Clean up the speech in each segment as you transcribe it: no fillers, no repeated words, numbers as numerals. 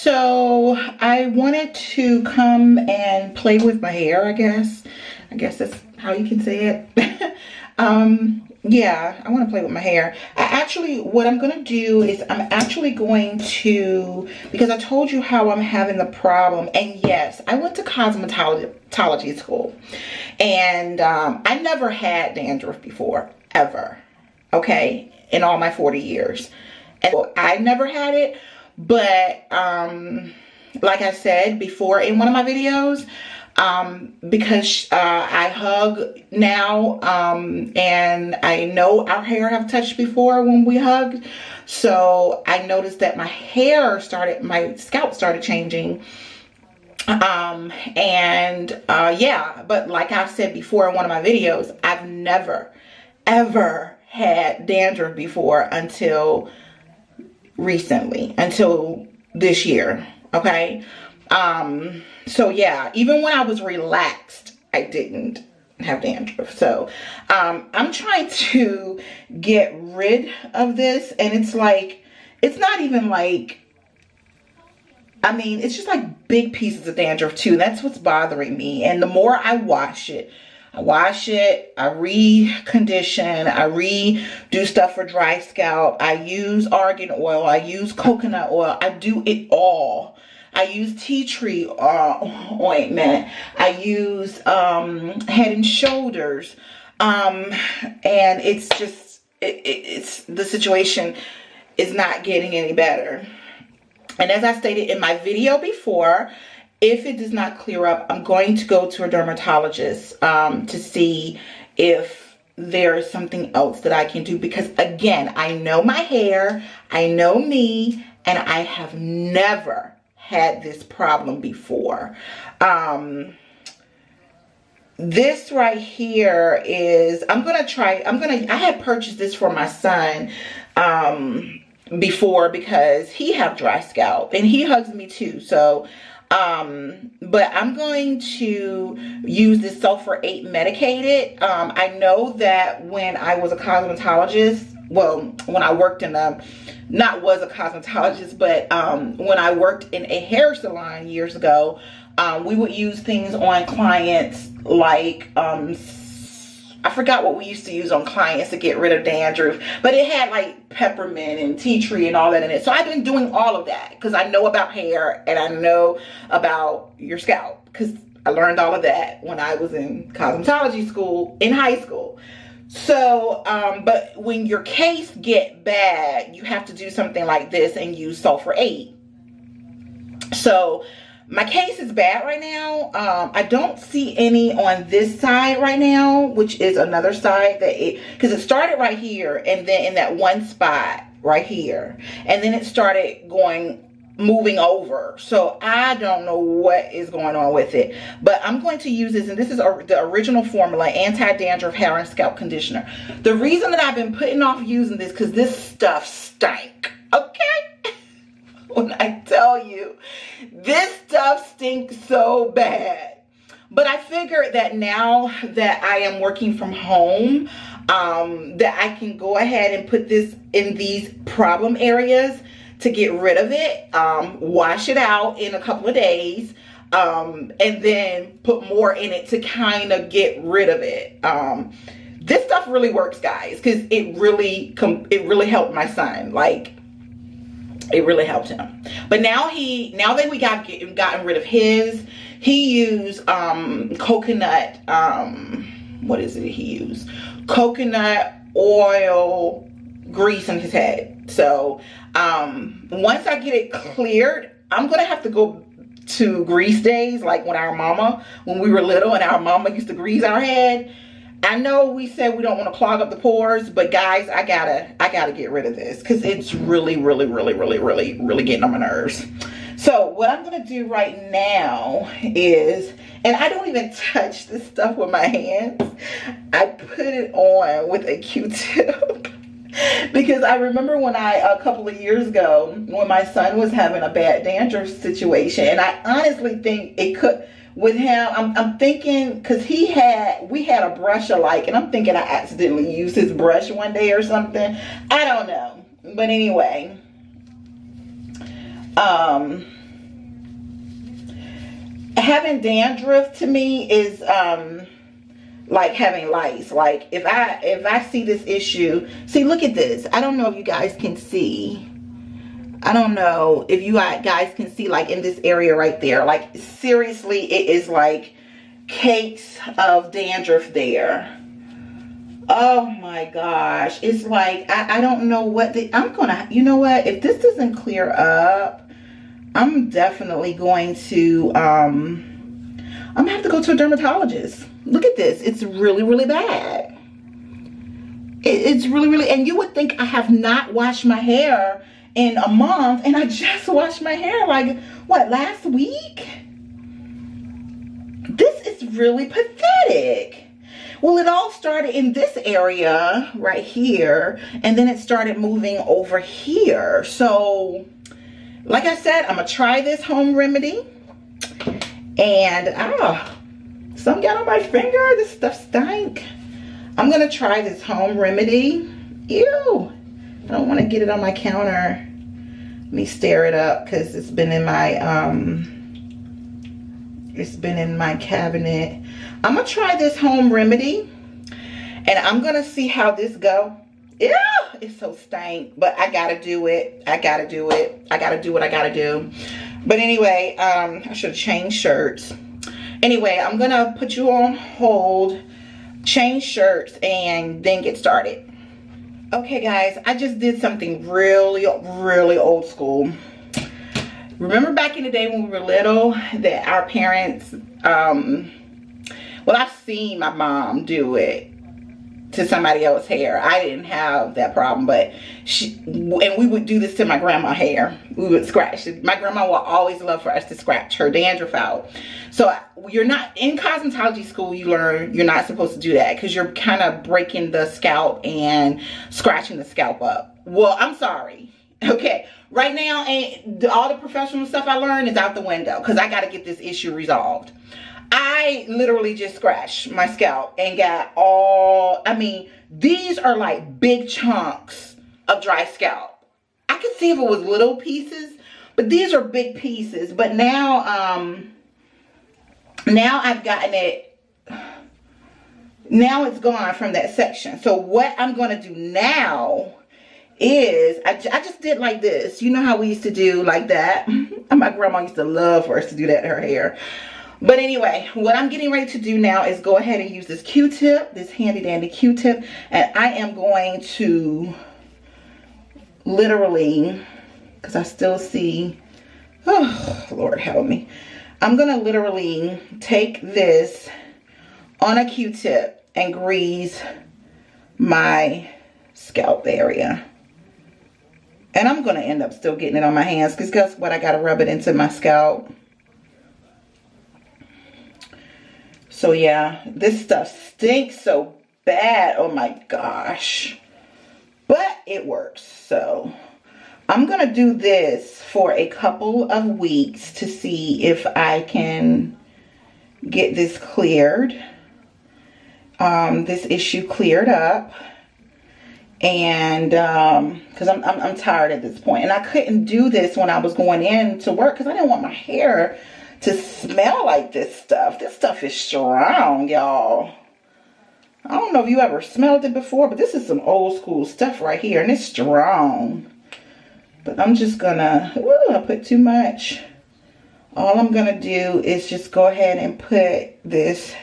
So I wanted to come and play with my hair, I guess. I guess that's how you can say it. Yeah, I want to play with my hair. What I'm going to do is I'm actually going to, because I told you how I'm having the problem. And yes, I went to cosmetology school. And I never had dandruff before, ever. Okay, in all my 40 years. And so I never had it. But like I said before in one of my videos, because I hug now, and I know our hair have touched before when we hugged, so I noticed that my scalp started changing. Yeah, but like I've said before in one of my videos, I've never ever had dandruff before until recently, until this year. Okay. So yeah, even when I was relaxed, I didn't have dandruff. So I'm trying to get rid of this, and it's like, it's not even like, I mean, it's just like big pieces of dandruff too. That's what's bothering me. And the more I wash it, I recondition, I redo stuff for dry scalp. I use argan oil, I use coconut oil, I do it all. I use tea tree ointment. I use Head and Shoulders. And it's just, it's the situation is not getting any better. And as I stated in my video before, if it does not clear up, I'm going to go to a dermatologist to see if there is something else that I can do. Because again, I know my hair, I know me, and I have never had this problem before. This right here is, I had purchased this for my son before, because he have dry scalp and he hugs me too. So but I'm going to use this Sulfur 8 medicated. I know that when I was a cosmetologist, well, when I worked in when I worked in a hair salon years ago, we would use things on clients like, I forgot what we used to use on clients to get rid of dandruff, but it had like peppermint and tea tree and all that in it. So I've been doing all of that because I know about hair and I know about your scalp, because I learned all of that when I was in cosmetology school in high school. So, but when your case get bad, you have to do something like this and use Sulfur 8. So my case is bad right now. I don't see any on this side right now, which is another side because it started right here and then in that one spot right here. And then it started moving over. So I don't know what is going on with it, but I'm going to use this. And this is the original formula, anti-dandruff hair and scalp conditioner. The reason that I've been putting off using this, because this stuff stank. Okay. When I tell you, this stuff stinks so bad. But I figured that now that I am working from home, that I can go ahead and put this in these problem areas to get rid of it, wash it out in a couple of days, and then put more in it to kind of get rid of it. This stuff really works, guys, because it really helped my son. Like, it really helped him. But now that we gotten rid of his, he used coconut, what is it he used? Coconut oil grease on his head. So once I get it cleared, I'm gonna have to go to grease days, like when we were little and our mama used to grease our head. I know we said we don't want to clog up the pores, but guys, I gotta get rid of this because it's really getting on my nerves. So what I'm gonna do right now is, and I don't even touch this stuff with my hands, I put it on with a Q-tip. Because I remember when a couple of years ago, when my son was having a bad dandruff situation, and I honestly think it could, with him, I'm thinking, because we had a brush alike, and I'm thinking I accidentally used his brush one day or something. I don't know. But anyway, having dandruff to me is like having lice. Like if I see this issue, see, look at this. I don't know if you guys can see. I don't know if you guys can see, like in this area right there. Like seriously, it is like cakes of dandruff there. Oh my gosh. It's like, I don't know what I'm gonna, you know what? If this doesn't clear up, I'm definitely going to, I'm gonna have to go to a dermatologist. Look at this. It's really, really bad. It's really, really, and you would think I have not washed my hair in a month, and I just washed my hair like, what, last week? This is really pathetic. Well, it all started in this area right here, and then it started moving over here. So, like I said, I'm gonna try this home remedy. And some got on my finger. This stuff stank. I'm gonna try this home remedy. Ew. I don't want to get it on my counter. Let me stir it up because it's been in my cabinet. I'm gonna try this home remedy, and I'm gonna see how this go. Ew, it's so stank, but I gotta do it. I gotta do it. I gotta do what I gotta do. But anyway, I should have changed shirts. Anyway, I'm gonna put you on hold, change shirts, and then get started. Okay guys, I just did something really, really old school. Remember back in the day when we were little that our parents, well, I've seen my mom do it to somebody else's hair. I didn't have that problem, but and we would do this to my grandma's hair. We would scratch. My grandma will always love for us to scratch her dandruff out. So you're not, in cosmetology school, you learn you're not supposed to do that because you're kind of breaking the scalp and scratching the scalp up. Well, I'm sorry. Okay, right now, all the professional stuff I learned is out the window because I got to get this issue resolved. I literally just scratched my scalp and got all, I mean, these are like big chunks of dry scalp. I could see if it was little pieces, but these are big pieces. But now, now I've gotten it, now it's gone from that section. So what I'm going to do now is, I just did like this. You know how we used to do like that? My grandma used to love for us to do that in her hair. But anyway, what I'm getting ready to do now is go ahead and use this Q-tip, this handy dandy Q-tip, and I am going to literally, because I still see, oh, Lord help me. I'm going to literally take this on a Q-tip and grease my scalp area. And I'm going to end up still getting it on my hands because guess what? I got to rub it into my scalp. So yeah, this stuff stinks so bad. Oh my gosh. But it works. So I'm going to do this for a couple of weeks to see if I can get this cleared. This issue cleared up. And because I'm tired at this point. And I couldn't do this when I was going in to work because I didn't want my hair to smell like this stuff. This stuff is strong, y'all. I don't know if you ever smelled it before, but this is some old school stuff right here, and it's strong. But I'm just gonna, I put too much. All I'm gonna do is just go ahead and put this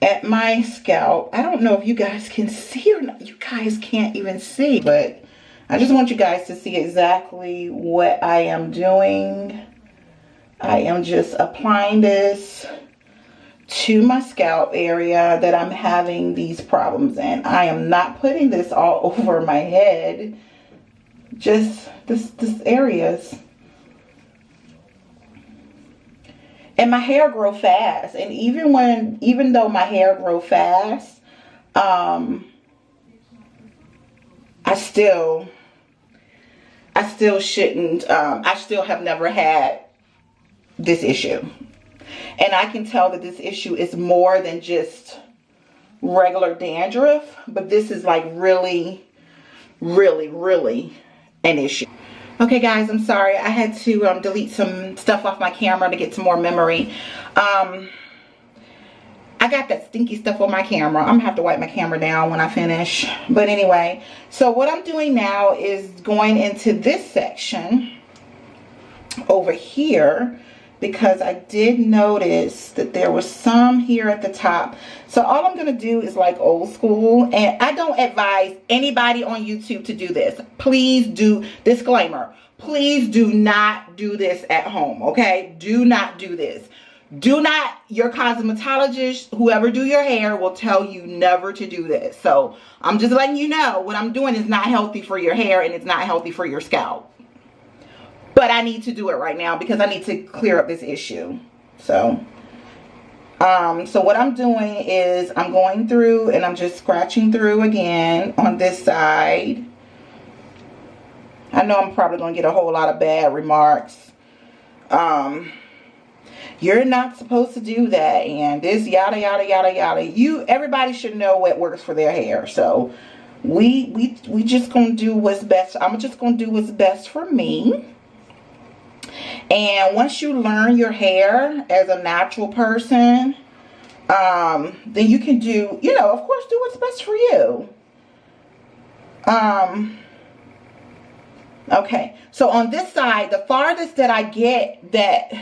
at my scalp. I don't know if you guys can see or not. You guys can't even see, but I just want you guys to see exactly what I am doing. I am just applying this to my scalp area that I'm having these problems in. I am not putting this all over my head, just this areas. And my hair grow fast, and even though my hair grow fast, I still shouldn't. I still have never had this issue. And I can tell that this issue is more than just regular dandruff, but this is like really, really, really an issue. Okay guys, I'm sorry. I had to delete some stuff off my camera to get some more memory. I got that stinky stuff on my camera. I'm gonna have to wipe my camera down when I finish. But anyway, so what I'm doing now is going into this section over here, because I did notice that there was some here at the top. So all I'm gonna do is like old school, and I don't advise anybody on YouTube to do this. Please do, disclaimer, please do not do this at home, okay? Do not do this. Do not, your cosmetologist, whoever do your hair, will tell you never to do this. So I'm just letting you know what I'm doing is not healthy for your hair, and it's not healthy for your scalp. But I need to do it right now because I need to clear up this issue. So what I'm doing is I'm going through and I'm just scratching through again on this side. I know I'm probably going to get a whole lot of bad remarks. You're not supposed to do that, and this yada yada yada yada. Everybody should know what works for their hair. So we just gonna do what's best. I'm just gonna do what's best for me. And once you learn your hair as a natural person, then you can do, you know, of course, do what's best for you. Okay, so on this side, the farthest that I get that,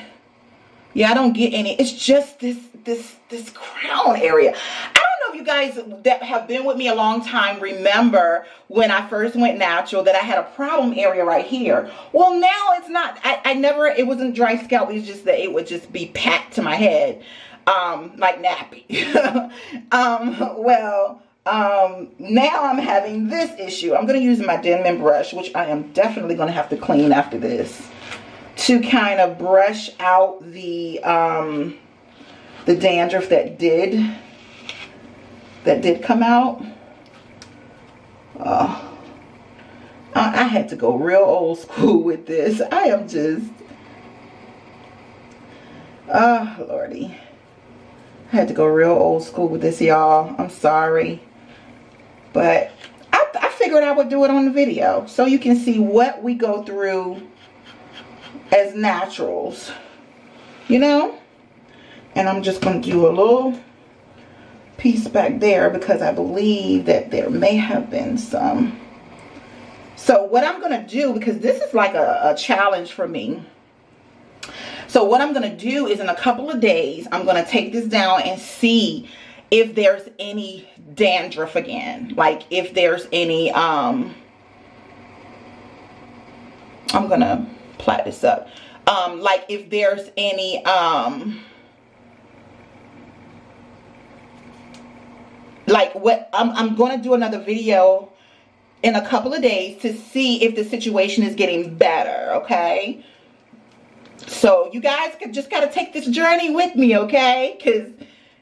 yeah, I don't get any, it's just this crown area. I don't know if you guys that have been with me a long time remember when I first went natural that I had a problem area right here. Well, now it's not. I never, it wasn't dry scalp. It's just that it would just be packed to my head, like nappy. Now I'm having this issue. I'm going to use my Denman brush, which I am definitely going to have to clean after this, to kind of brush out the dandruff that did come out. I had to go real old school with this. I am just, Lordy. I had to go real old school with this, y'all. I'm sorry. But I figured I would do it on the video so you can see what we go through as naturals, you know. And I'm just going to do a little piece back there because I believe that there may have been some. So what I'm going to do, because this is like a challenge for me. So what I'm going to do is in a couple of days, I'm going to take this down and see if there's any dandruff again. Like if there's any, I'm going to plait this up. Like if there's any, like what I'm going to do another video in a couple of days to see if the situation is getting better. Okay. So you guys just got to take this journey with me. Okay. Because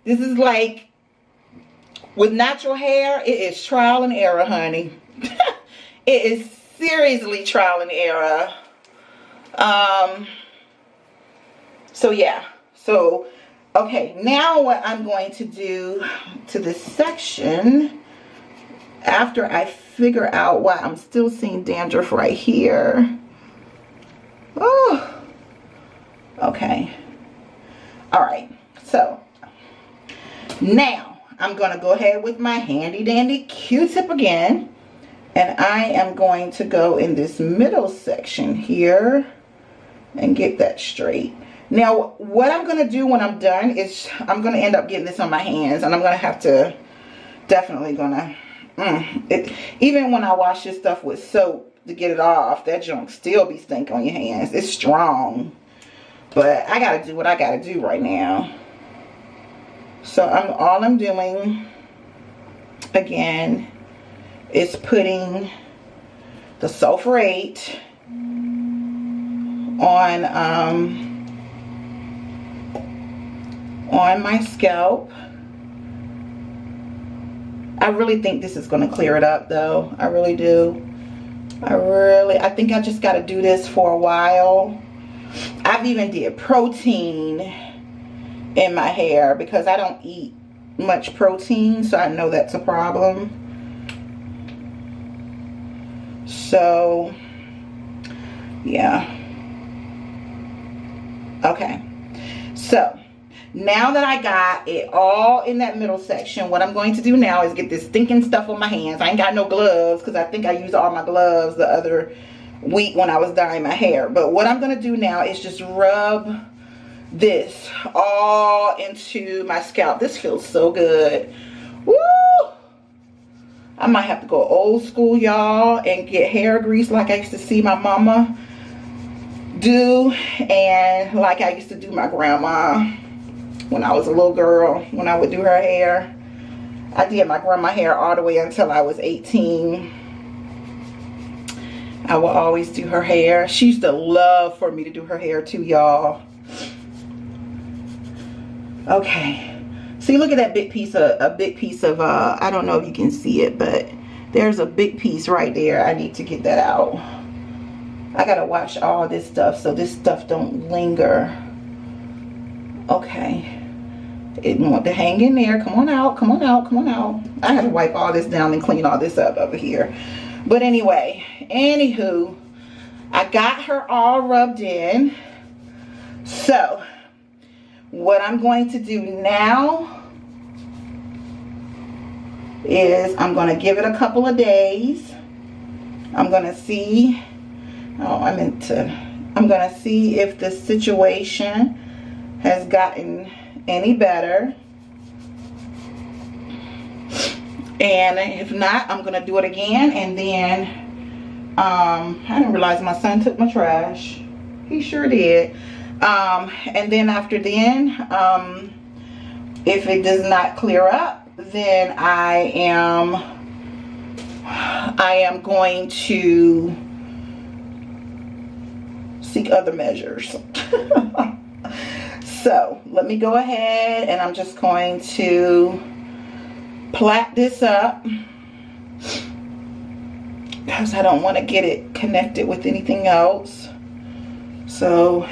this is like, with natural hair, it is trial and error, honey. It is seriously trial and error. So yeah. So, okay. Now what I'm going to do to this section, after I figure out why I'm still seeing dandruff right here. Oh. Okay. All right. So, now I'm going to go ahead with my handy dandy Q-tip again, and I am going to go in this middle section here and get that straight. Now what I'm going to do when I'm done is I'm going to end up getting this on my hands, and I'm going to have to definitely going to even when I wash this stuff with soap to get it off, that junk still be stink on your hands. It's strong, but I got to do what I got to do right now. So all I'm doing again is putting the Sulfur 8 on my scalp. I really think this is going to clear it up though. I really do. I think I just got to do this for a while. I've even did protein in my hair because I don't eat much protein, so I know that's a problem. So Yeah. Okay. So now that I got it all in that middle section, what I'm going to do now is get this stinking stuff on my hands. I ain't got no gloves because I think I used all my gloves the other week when I was dyeing my hair. But what I'm going to do now is just rub this all into my scalp. This feels so good. Woo! I might have to go old school, y'all, and get hair grease like I used to see my mama do, and like I used to do my grandma when I was a little girl, when I would do her hair. I did my grandma hair all the way until I was 18. I would always do her hair. She used to love for me to do her hair too, y'all. Okay. See, look at that big piece of, I don't know if you can see it, but there's a big piece right there. I need to get that out. I gotta wash all this stuff so this stuff don't linger. Okay. It want to hang in there. Come on out, come on out, come on out. I had to wipe all this down and clean all this up over here. But anyway, anywho, I got her all rubbed in. So, what I'm going to do now is I'm going to give it a couple of days. I'm going to see, I'm going to see if the situation has gotten any better. And if not, I'm going to do it again. And then, I didn't realize my son took my trash. He sure did. And then after then, if it does not clear up, then I am going to seek other measures. So let me go ahead and I'm just going to plait this up because I don't want to get it connected with anything else. So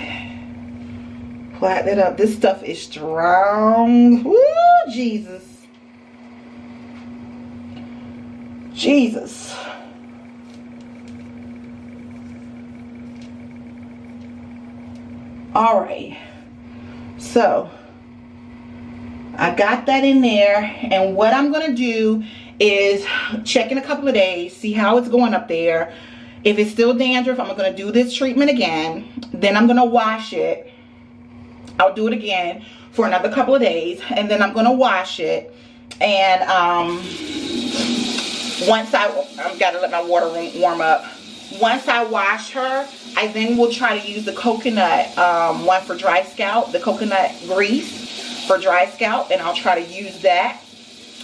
plait it up. This stuff is strong. Woo, Jesus. Jesus. All right. So I got that in there, and what I'm going to do is check in a couple of days, see how it's going up there. If it's still dandruff, I'm going to do this treatment again. Then I'm going to wash it. I'll do it again for another couple of days, and then I'm going to wash it. And once I've got to let my water warm up. Once I wash her, I then will try to use the coconut one for dry scalp, the coconut grease for dry scalp, and I'll try to use that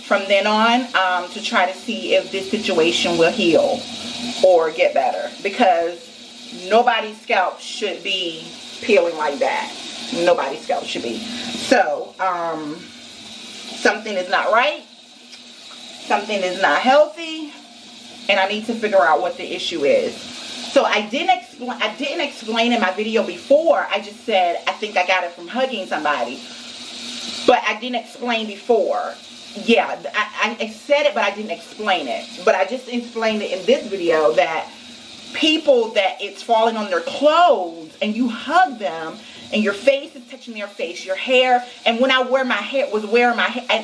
from then on to try to see if this situation will heal or get better, because nobody's scalp should be peeling like that. Nobody's scalp should be. So something is not right, something is not healthy, and I need to figure out what the issue is. So I didn't explain in my video before. I just said I think I got it from hugging somebody, but I didn't explain before. Yeah, I said it, but I didn't explain it. But I just explained it in this video that people that it's falling on their clothes and you hug them and your face is touching their face, your hair. And when I wear my hair, and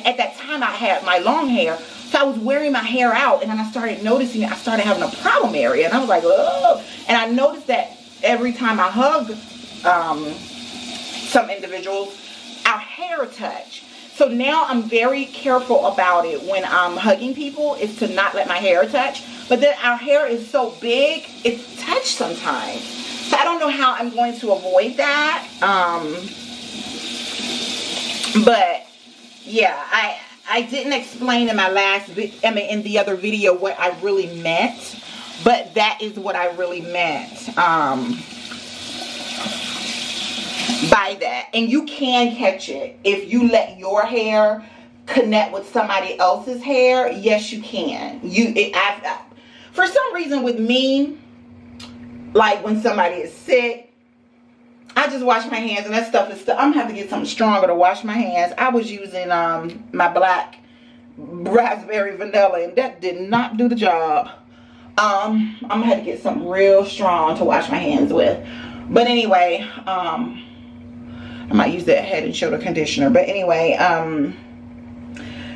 at that time I had my long hair, so I was wearing my hair out, and then I started noticing that I started having a problem area, and I was like, oh. And I noticed that every time I hug some individuals, our hair touch. So now I'm very careful about it when I'm hugging people, is to not let my hair touch. But then our hair is so big, it's touched sometimes. So I don't know how I'm going to avoid that. But yeah, I didn't explain in my in the other video what I really meant, but that is what I really meant by that. And you can catch it if you let your hair connect with somebody else's hair. Yes, you can. For some reason with me, like when somebody is sick, I just wash my hands, and that stuff is still, I'm gonna have to get something stronger to wash my hands. I was using my black raspberry vanilla, and that did not do the job. I'm gonna have to get something real strong to wash my hands with. But anyway, I might use that Head and Shoulder conditioner. But anyway,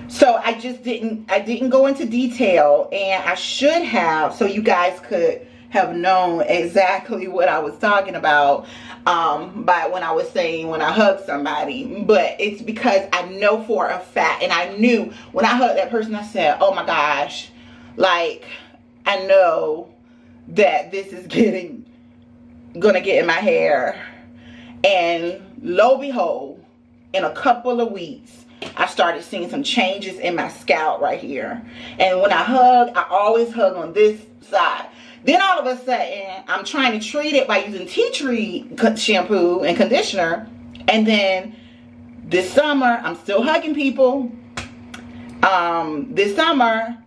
so I didn't go into detail, and I should have, so you guys could have known exactly what I was talking about by when I was saying when I hug somebody. But it's because I know for a fact, and I knew when I hugged that person, I said, oh my gosh, like, I know that this is gonna get in my hair. And lo and behold, in a couple of weeks, I started seeing some changes in my scalp right here. And when I hug, I always hug on this side. Then all of a sudden, I'm trying to treat it by using tea tree shampoo and conditioner. And then this summer, I'm still hugging people. This summer,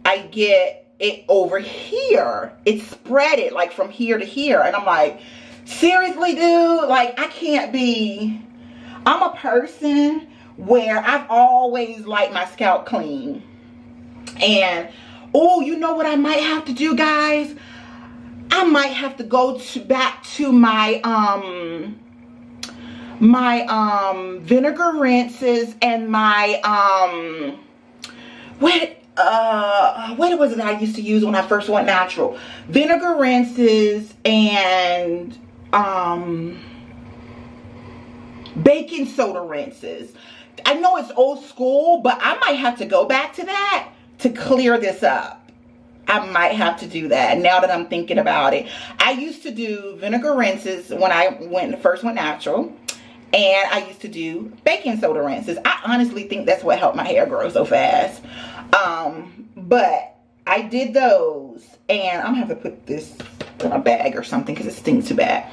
I get it over here. It's spread it like from here to here. And I'm like, seriously, dude? Like, I can't be. I'm a person where I've always liked my scalp clean. And oh, you know what I might have to do, guys? I might have to go back to my vinegar rinses and my what was it I used to use when I first went natural? Vinegar rinses and baking soda rinses. I know it's old school, but I might have to go back to that to clear this up. I might have to do that now that I'm thinking about it. I used to do vinegar rinses when I first went natural, and I used to do baking soda rinses. I honestly think that's what helped my hair grow so fast. But I did those, and I'm gonna have to put this in a bag or something because it stinks too bad.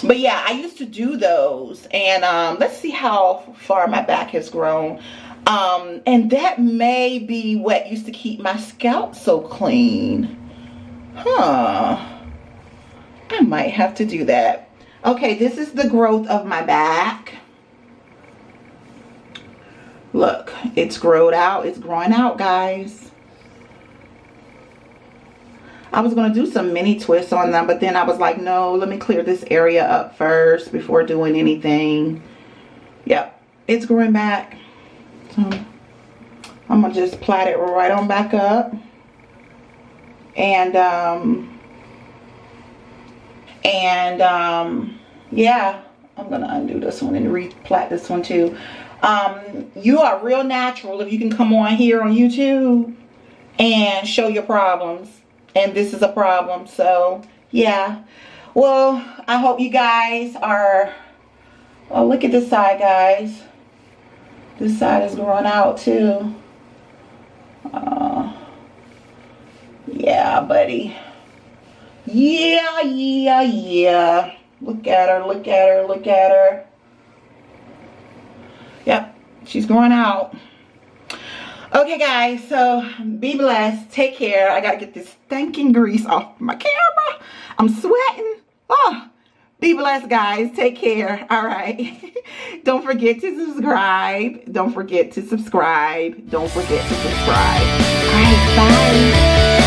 But yeah, I used to do those, and let's see how far my back has grown. And that may be what used to keep my scalp so clean. Huh. I might have to do that. Okay, this is the growth of my back. Look, it's growed out. It's growing out, guys. I was going to do some mini twists on them, but then I was like, no, let me clear this area up first before doing anything. Yep, it's growing back. So I'm going to just plait it right on back up. And yeah, I'm going to undo this one and replait this one too. You are real natural if you can come on here on YouTube and show your problems. And this is a problem. So yeah, well, I hope you guys are, oh, look at this side, guys. This side is growing out too. Yeah, buddy. Yeah. Look at her, look at her, look at her. Yep, she's growing out. Okay, guys, so be blessed. Take care. I got to get this stinking grease off my camera. I'm sweating. Oh, be blessed, guys. Take care. All right. Don't forget to subscribe. Don't forget to subscribe. Don't forget to subscribe. All right, bye.